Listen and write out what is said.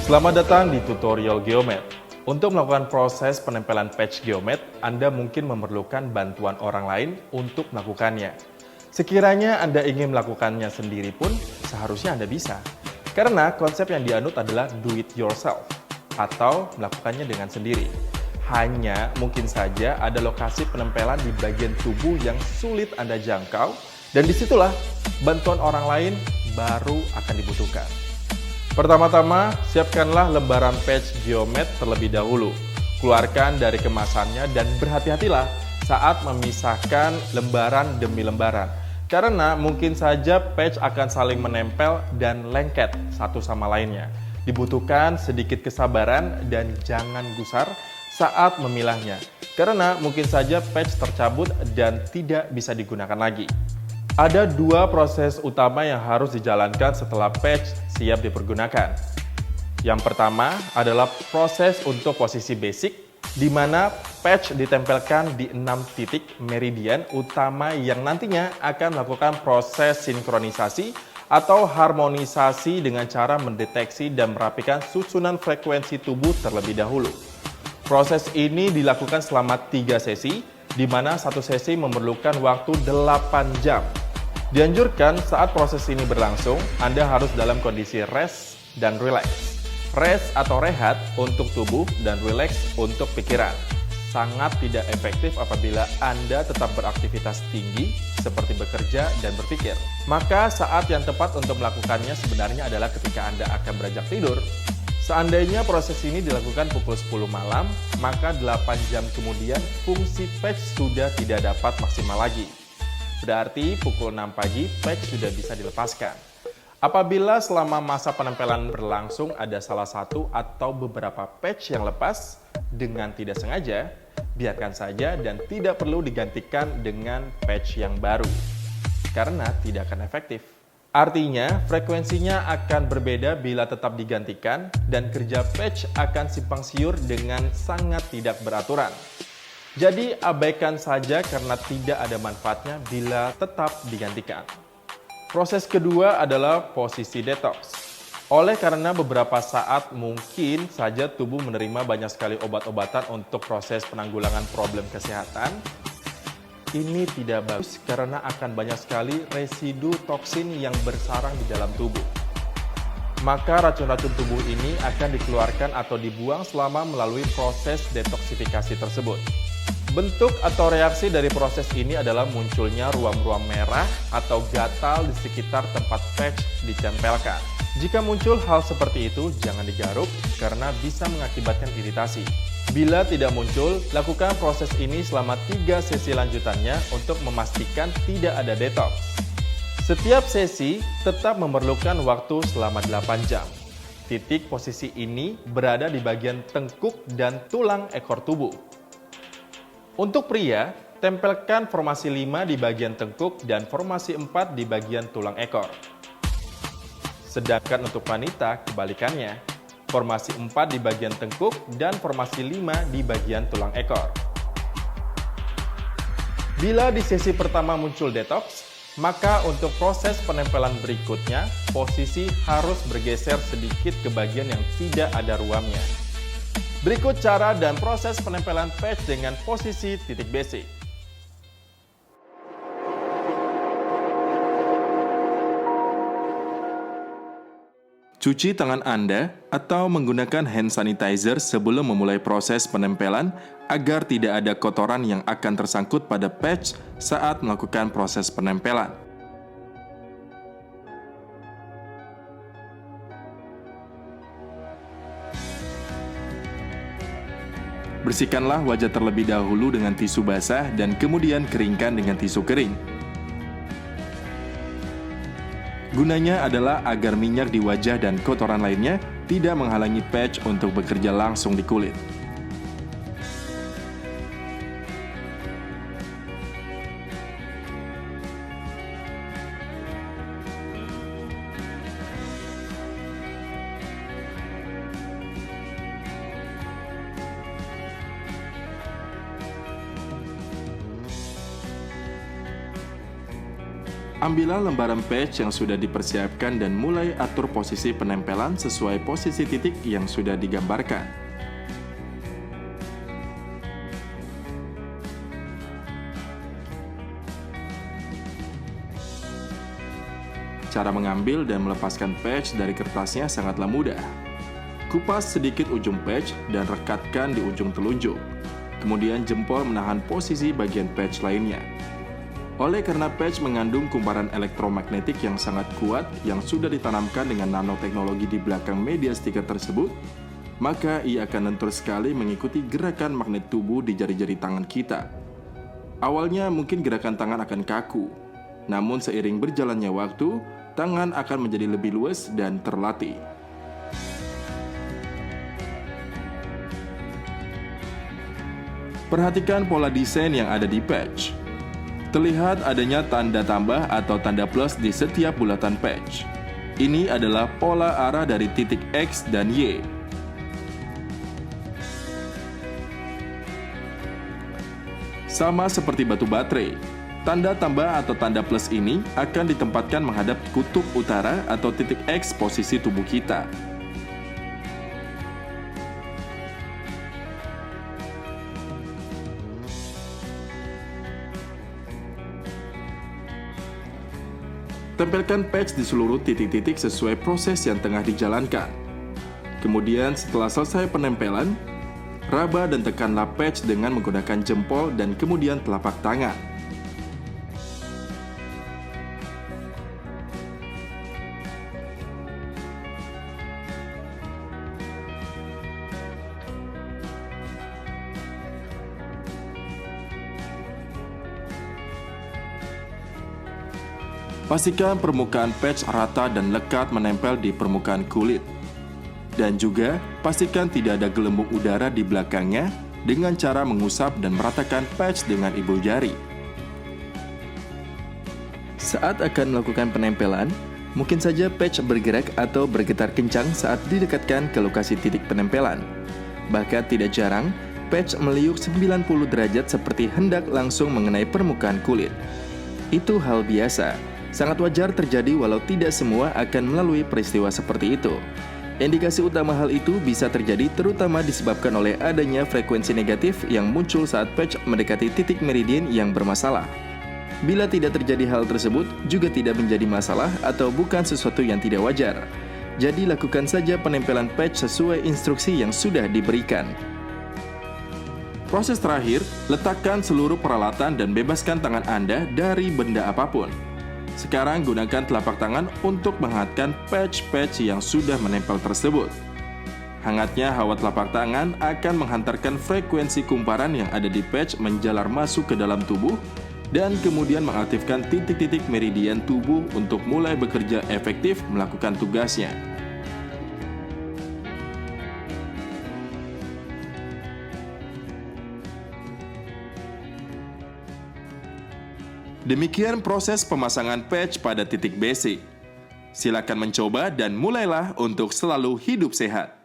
Selamat datang di tutorial Geomet. Untuk melakukan proses penempelan patch Geomet, Anda mungkin memerlukan bantuan orang lain untuk melakukannya. Sekiranya Anda ingin melakukannya sendiri pun, seharusnya Anda bisa. Karena konsep yang dianut adalah do it yourself, atau melakukannya dengan sendiri. Hanya mungkin saja ada lokasi penempelan di bagian tubuh yang sulit Anda jangkau, dan disitulah bantuan orang lain baru akan dibutuhkan. Pertama-tama, siapkanlah lembaran patch Geomet terlebih dahulu. Keluarkan dari kemasannya dan berhati-hatilah saat memisahkan lembaran demi lembaran. Karena mungkin saja patch akan saling menempel dan lengket satu sama lainnya. Dibutuhkan sedikit kesabaran dan jangan gusar saat memilahnya. Karena mungkin saja patch tercabut dan tidak bisa digunakan lagi. Ada dua proses utama yang harus dijalankan setelah patch siap dipergunakan. Yang pertama adalah proses untuk posisi basic, di mana patch ditempelkan di 6 titik meridian utama yang nantinya akan melakukan proses sinkronisasi atau harmonisasi dengan cara mendeteksi dan merapikan susunan frekuensi tubuh terlebih dahulu. Proses ini dilakukan selama 3 sesi, di mana satu sesi memerlukan waktu 8 jam. Dianjurkan saat proses ini berlangsung, Anda harus dalam kondisi rest dan relax. Rest atau rehat untuk tubuh dan relax untuk pikiran. Sangat tidak efektif apabila Anda tetap beraktivitas tinggi seperti bekerja dan berpikir. Maka saat yang tepat untuk melakukannya sebenarnya adalah ketika Anda akan beranjak tidur. Seandainya proses ini dilakukan pukul 10 malam, maka 8 jam kemudian fungsi patch sudah tidak dapat maksimal lagi. Berarti pukul 6 pagi patch sudah bisa dilepaskan. Apabila selama masa penempelan berlangsung ada salah satu atau beberapa patch yang lepas dengan tidak sengaja, biarkan saja dan tidak perlu digantikan dengan patch yang baru. Karena tidak akan efektif. Artinya, frekuensinya akan berbeda bila tetap digantikan dan kerja patch akan simpang siur dengan sangat tidak beraturan. Jadi abaikan saja karena tidak ada manfaatnya bila tetap digantikan. Proses kedua adalah posisi detox. Oleh karena beberapa saat mungkin saja tubuh menerima banyak sekali obat-obatan untuk proses penanggulangan problem kesehatan, ini tidak bagus karena akan banyak sekali residu toksin yang bersarang di dalam tubuh. Maka racun-racun tubuh ini akan dikeluarkan atau dibuang selama melalui proses detoksifikasi tersebut. Bentuk atau reaksi dari proses ini adalah munculnya ruam-ruam merah atau gatal di sekitar tempat patch ditempelkan. Jika muncul hal seperti itu, jangan digaruk karena bisa mengakibatkan iritasi. Bila tidak muncul, lakukan proses ini selama 3 sesi lanjutannya untuk memastikan tidak ada detox. Setiap sesi tetap memerlukan waktu selama 8 jam. Titik posisi ini berada di bagian tengkuk dan tulang ekor tubuh. Untuk pria, tempelkan formasi 5 di bagian tengkuk dan formasi 4 di bagian tulang ekor. Sedangkan untuk wanita, kebalikannya. Formasi 4 di bagian tengkuk dan formasi 5 di bagian tulang ekor. Bila di sesi pertama muncul detox, maka untuk proses penempelan berikutnya, posisi harus bergeser sedikit ke bagian yang tidak ada ruamnya. Berikut cara dan proses penempelan patch dengan posisi titik basic. Cuci tangan Anda atau menggunakan hand sanitizer sebelum memulai proses penempelan agar tidak ada kotoran yang akan tersangkut pada patch saat melakukan proses penempelan. Bersihkanlah wajah terlebih dahulu dengan tisu basah dan kemudian keringkan dengan tisu kering. Gunanya adalah agar minyak di wajah dan kotoran lainnya tidak menghalangi patch untuk bekerja langsung di kulit. Ambillah lembaran patch yang sudah dipersiapkan dan mulai atur posisi penempelan sesuai posisi titik yang sudah digambarkan. Cara mengambil dan melepaskan patch dari kertasnya sangatlah mudah. Kupas sedikit ujung patch dan rekatkan di ujung telunjuk. Kemudian jempol menahan posisi bagian patch lainnya. Oleh karena patch mengandung kumparan elektromagnetik yang sangat kuat yang sudah ditanamkan dengan nanoteknologi di belakang media stiker tersebut, maka ia akan lentur sekali mengikuti gerakan magnet tubuh di jari-jari tangan kita. Awalnya mungkin gerakan tangan akan kaku, namun seiring berjalannya waktu, tangan akan menjadi lebih luas dan terlatih. Perhatikan pola desain yang ada di patch. Terlihat adanya tanda tambah atau tanda plus di setiap bulatan patch. Ini adalah pola arah dari titik X dan Y. Sama seperti batu baterai, tanda tambah atau tanda plus ini akan ditempatkan menghadap kutub utara atau titik X posisi tubuh kita. Tempelkan patch di seluruh titik-titik sesuai proses yang tengah dijalankan. Kemudian setelah selesai penempelan, raba dan tekanlah patch dengan menggunakan jempol dan kemudian telapak tangan. Pastikan permukaan patch rata dan lekat menempel di permukaan kulit. Dan juga, pastikan tidak ada gelembung udara di belakangnya dengan cara mengusap dan meratakan patch dengan ibu jari. Saat akan melakukan penempelan, mungkin saja patch bergerak atau bergetar kencang saat didekatkan ke lokasi titik penempelan. Bahkan tidak jarang, patch meliuk 90 derajat seperti hendak langsung mengenai permukaan kulit. Itu hal biasa. Sangat wajar terjadi walau tidak semua akan melalui peristiwa seperti itu. Indikasi utama hal itu bisa terjadi terutama disebabkan oleh adanya frekuensi negatif yang muncul saat patch mendekati titik meridian yang bermasalah. Bila tidak terjadi hal tersebut, juga tidak menjadi masalah atau bukan sesuatu yang tidak wajar. Jadi lakukan saja penempelan patch sesuai instruksi yang sudah diberikan. Proses terakhir, letakkan seluruh peralatan dan bebaskan tangan Anda dari benda apapun. Sekarang gunakan telapak tangan untuk menghangatkan patch-patch yang sudah menempel tersebut. Hangatnya hawa telapak tangan akan menghantarkan frekuensi kumparan yang ada di patch menjalar masuk ke dalam tubuh dan kemudian mengaktifkan titik-titik meridian tubuh untuk mulai bekerja efektif melakukan tugasnya. Demikian proses pemasangan patch pada titik basic. Silakan mencoba dan mulailah untuk selalu hidup sehat.